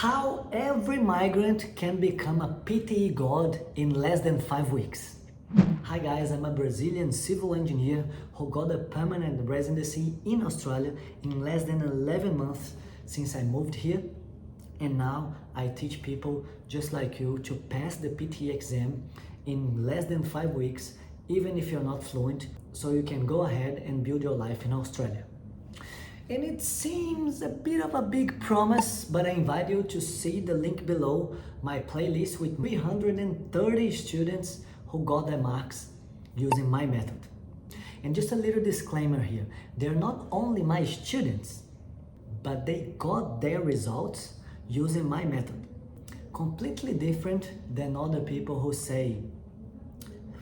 How every migrant can become a PTE God in less than 5 weeks. Hi guys, I'm a Brazilian civil engineer who got a permanent residency in Australia in less than 11 months since I moved here. And now I teach people just like you to pass the PTE exam in less than 5 weeks, even if you're not fluent, so you can go ahead and build your life in Australia. And it seems a bit of a big promise, but I invite you to see the link below, my playlist with 330 students who got their marks using my method. And just a little disclaimer here, they're not only my students, but they got their results using my method. Completely different than other people who say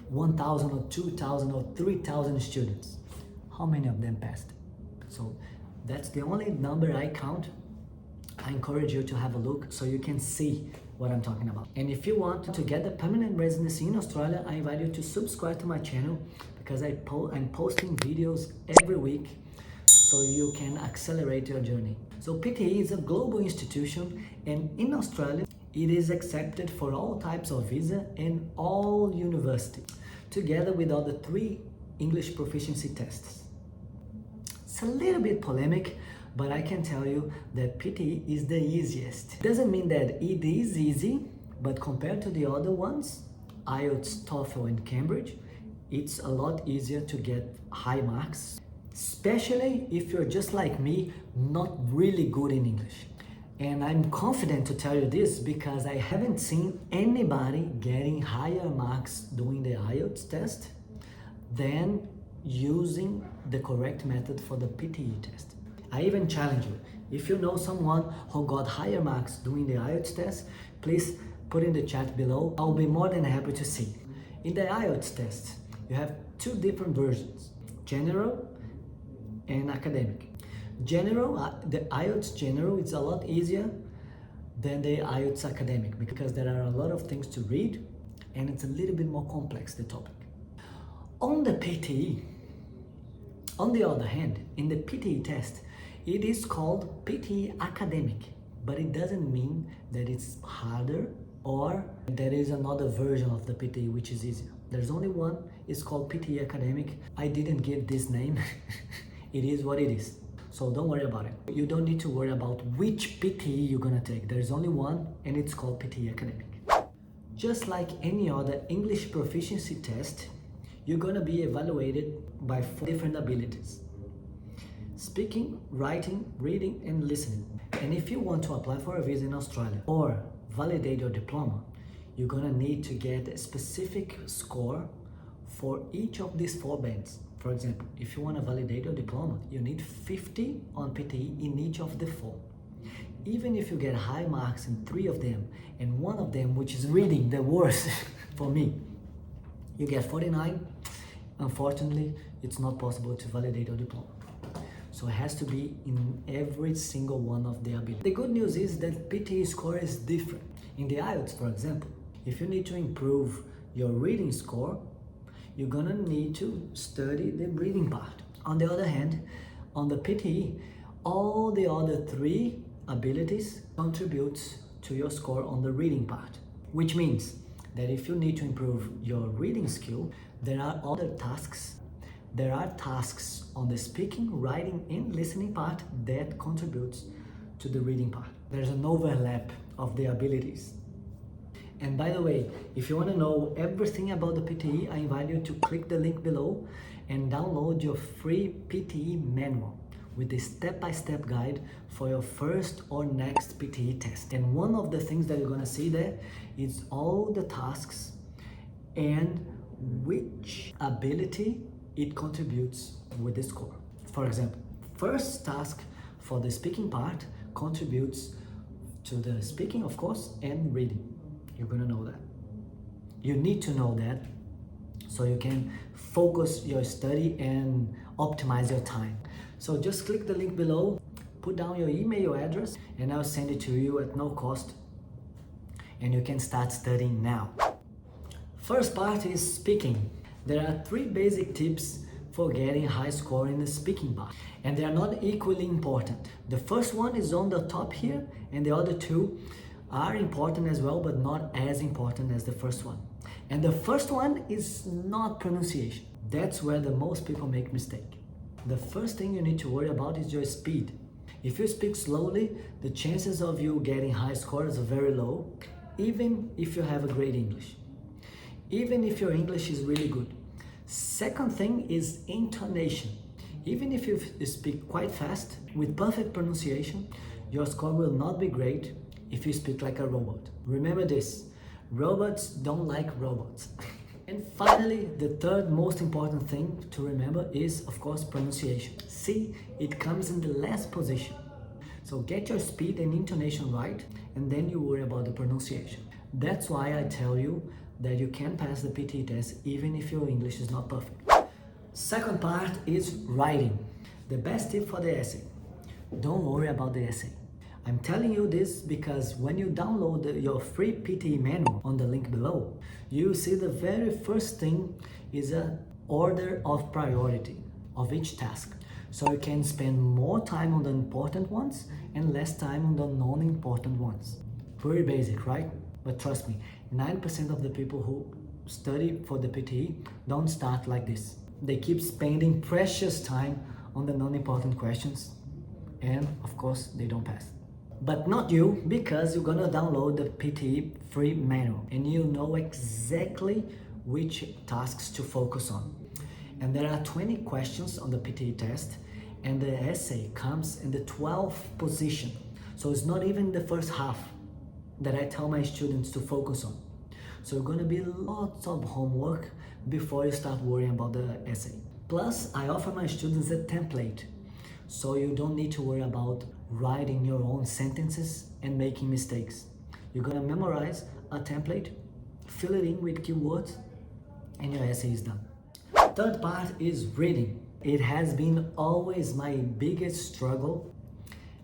1,000 or 2,000 or 3,000 students. How many of them passed? So that's the only number I count. I encourage you to have a look so you can see what I'm talking about. And if you want to get a permanent residency in Australia, I invite you to subscribe to my channel because I'm posting videos every week so you can accelerate your journey. So PTE is a global institution, and in Australia, it is accepted for all types of visa and all universities, together with other 3 English proficiency tests. It's a little bit polemic, but I can tell you that PTE is the easiest. It doesn't mean that it is easy, but compared to the other ones, IELTS, TOEFL and Cambridge, it's a lot easier to get high marks, especially if you're just like me, not really good in English. And I'm confident to tell you this because I haven't seen anybody getting higher marks doing the IELTS test than using the correct method for the PTE test. I even challenge you, if you know someone who got higher marks doing the IELTS test, please put in the chat below. I'll be more than happy to see. In the IELTS test, you have 2 different versions, general and academic. General, the IELTS general is a lot easier than the IELTS academic because there are a lot of things to read and it's a little bit more complex, the topic. On the PTE, on the other hand, in the PTE test, it is called PTE academic, but it doesn't mean that it's harder or there is another version of the PTE which is easier. There's only one, it's called PTE academic. I didn't give this name, it is what it is. So don't worry about it. You don't need to worry about which PTE you're gonna take. There's only one and it's called PTE academic. Just like any other English proficiency test, you're gonna be evaluated by 4 different abilities: speaking, writing, reading, and listening. And if you want to apply for a visa in Australia or validate your diploma, you're gonna need to get a specific score for each of these 4 bands. For example, if you want to validate your diploma, you need 50 on PTE in each of the 4. Even if you get high marks in 3 of them, and one of them, which is reading, the worst for me, you get 49, unfortunately, it's not possible to validate your diploma. So it has to be in every single one of the abilities. The good news is that PTE score is different. In the IELTS, for example, if you need to improve your reading score, you're gonna need to study the reading part. On the other hand, on the PTE, all the other 3 abilities contributes to your score on the reading part, which means that if you need to improve your reading skill, there are other tasks. There are tasks on the speaking, writing, and listening part that contributes to the reading part. There's an overlap of the abilities. And by the way, if you want to know everything about the PTE, I invite you to click the link below and download your free PTE manual with the step-by-step guide for your first or next PTE test. And one of the things that you're going to see there is all the tasks and which ability it contributes with the score. For example, first task for the speaking part contributes to the speaking, of course, and reading. You're gonna know that. You need to know that so you can focus your study and optimize your time. So just click the link below, put down your email address, and I'll send it to you at no cost. And you can start studying now. First part is speaking. There are 3 basic tips for getting a high score in the speaking part. And they are not equally important. The first one is on the top here, and the other two are important as well, but not as important as the first one. And the first one is not pronunciation. That's where the most people make mistake. The first thing you need to worry about is your speed. If you speak slowly, the chances of you getting high scores are very low, even if you have a great English. Even if your English is really good. Second thing is intonation. Even if you speak quite fast, with perfect pronunciation, your score will not be great if you speak like a robot. Remember this, robots don't like robots. And finally, the third most important thing to remember is, of course, pronunciation. See, it comes in the last position. So get your speed and intonation right, and then you worry about the pronunciation. That's why I tell you that you can pass the PTE test even if your English is not perfect. Second part is writing. The best tip for the essay. Don't worry about the essay. I'm telling you this because when you download your free PTE manual on the link below, you see the very first thing is an order of priority of each task. So you can spend more time on the important ones and less time on the non-important ones. Pretty basic, right? But trust me, 9% of the people who study for the PTE don't start like this. They keep spending precious time on the non-important questions and of course they don't pass. But not you, because you're gonna download the PTE free manual and you know exactly which tasks to focus on. And there are 20 questions on the PTE test and the essay comes in the 12th position. So it's not even the first half that I tell my students to focus on. So it's gonna be lots of homework before you start worrying about the essay. Plus, I offer my students a template, so you don't need to worry about writing your own sentences and making mistakes. You're gonna memorize a template, fill it in with keywords, and your essay is done. Third part is reading. It has been always my biggest struggle.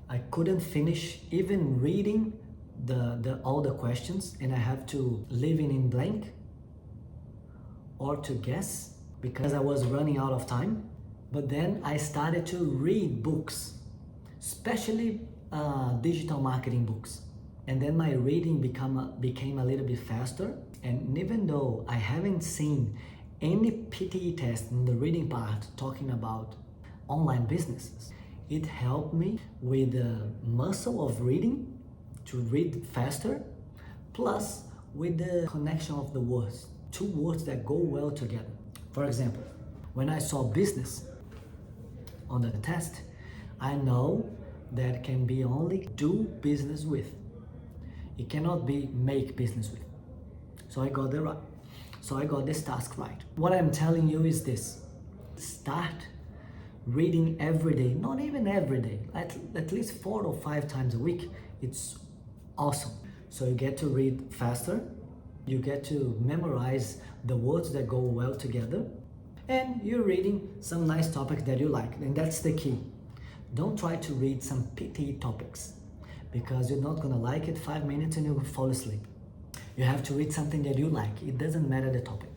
I couldn't finish even reading all the questions, and I have to leave it in blank or to guess because I was running out of time. But then I started to read books, especially digital marketing books. And then my reading became a little bit faster. And even though I haven't seen any PTE test in the reading part talking about online businesses, it helped me with the muscle of reading to read faster, plus with the connection of the words, two words that go well together. For example, when I saw business on the test, I know that can be only do business with. It cannot be make business with. So I got this task right. What I'm telling you is this: start reading every day, not even every day, at least 4 or 5 times a week. It's awesome. So you get to read faster, you get to memorize the words that go well together, and you're reading some nice topics that you like. And that's the key. Don't try to read some PTE topics because you're not gonna like it 5 minutes and you'll fall asleep. You have to read something that you like. It doesn't matter the topic.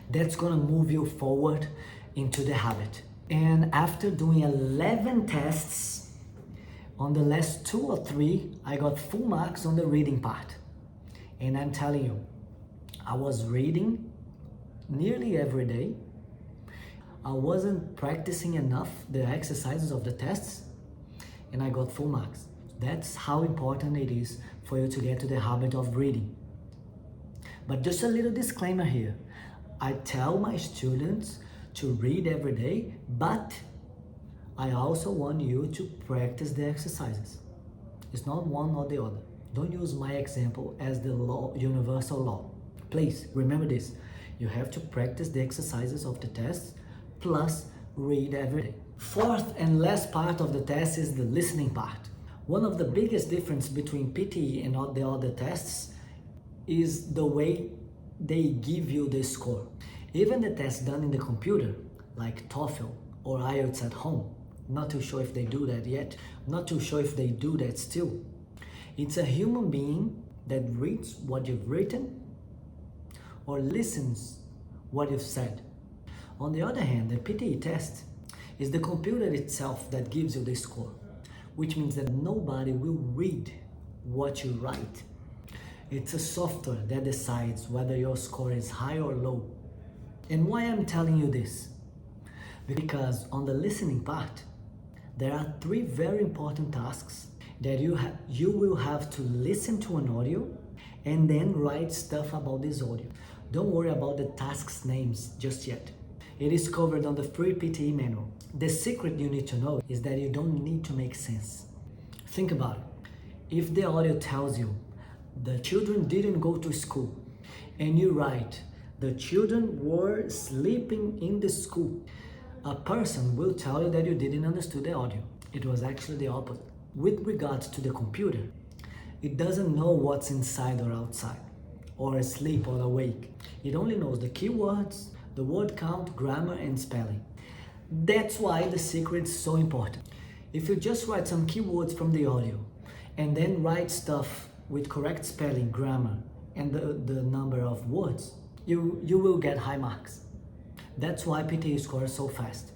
That's gonna move you forward into the habit. And after doing 11 tests, on the last 2 or 3, I got full marks on the reading part. And I'm telling you, I was reading nearly every day. I wasn't practicing enough the exercises of the tests, and I got full marks. That's how important it is for you to get to the habit of reading. But just a little disclaimer here. I tell my students to read every day, but I also want you to practice the exercises. It's not one or the other. Don't use my example as the universal law. Please remember this. You have to practice the exercises of the test plus read every day. Fourth and last part of the test is the listening part. One of the biggest difference between PTE and all the other tests is the way they give you the score. Even the tests done in the computer, like TOEFL or IELTS at home, not too sure if they do that yet, not too sure if they do that still. It's a human being that reads what you've written or listens what you've said. On the other hand, the PTE test is the computer itself that gives you the score, which means that nobody will read what you write. It's a software that decides whether your score is high or low. And why I'm telling you this? Because on the listening part, there are 3 very important tasks that you will have to listen to an audio and then write stuff about this audio. Don't worry about the tasks names just yet. It is covered on the free PTE manual. The secret you need to know is that you don't need to make sense. Think about it. If the audio tells you the children didn't go to school and you write the children were sleeping in the school, a person will tell you that you didn't understand the audio. It was actually the opposite. With regards to the computer, it doesn't know what's inside or outside, or asleep or awake. It only knows the keywords, the word count, grammar, and spelling. That's why the secret is so important. If you just write some keywords from the audio and then write stuff with correct spelling, grammar, and the number of words, you will get high marks. That's why PTE scores so fast.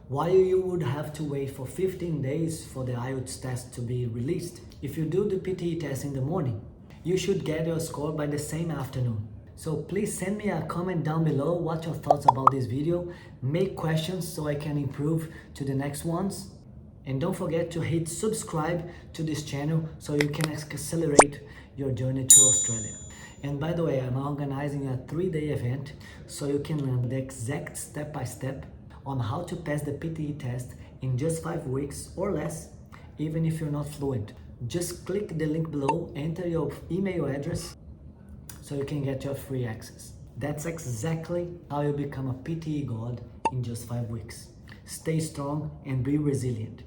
Why you would have to wait for 15 days for the IELTS test to be released? If you do the PTE test in the morning, you should get your score by the same afternoon. So please send me a comment down below what your thoughts about this video. Make questions so I can improve to the next ones. And don't forget to hit subscribe to this channel so you can accelerate your journey to Australia. And by the way, I'm organizing a 3-day event so you can learn the exact step-by-step on how to pass the PTE test in just 5 weeks or less, even if you're not fluent. Just click the link below, enter your email address so you can get your free access. That's exactly how you become a PTE God in just 5 weeks. Stay strong and be resilient.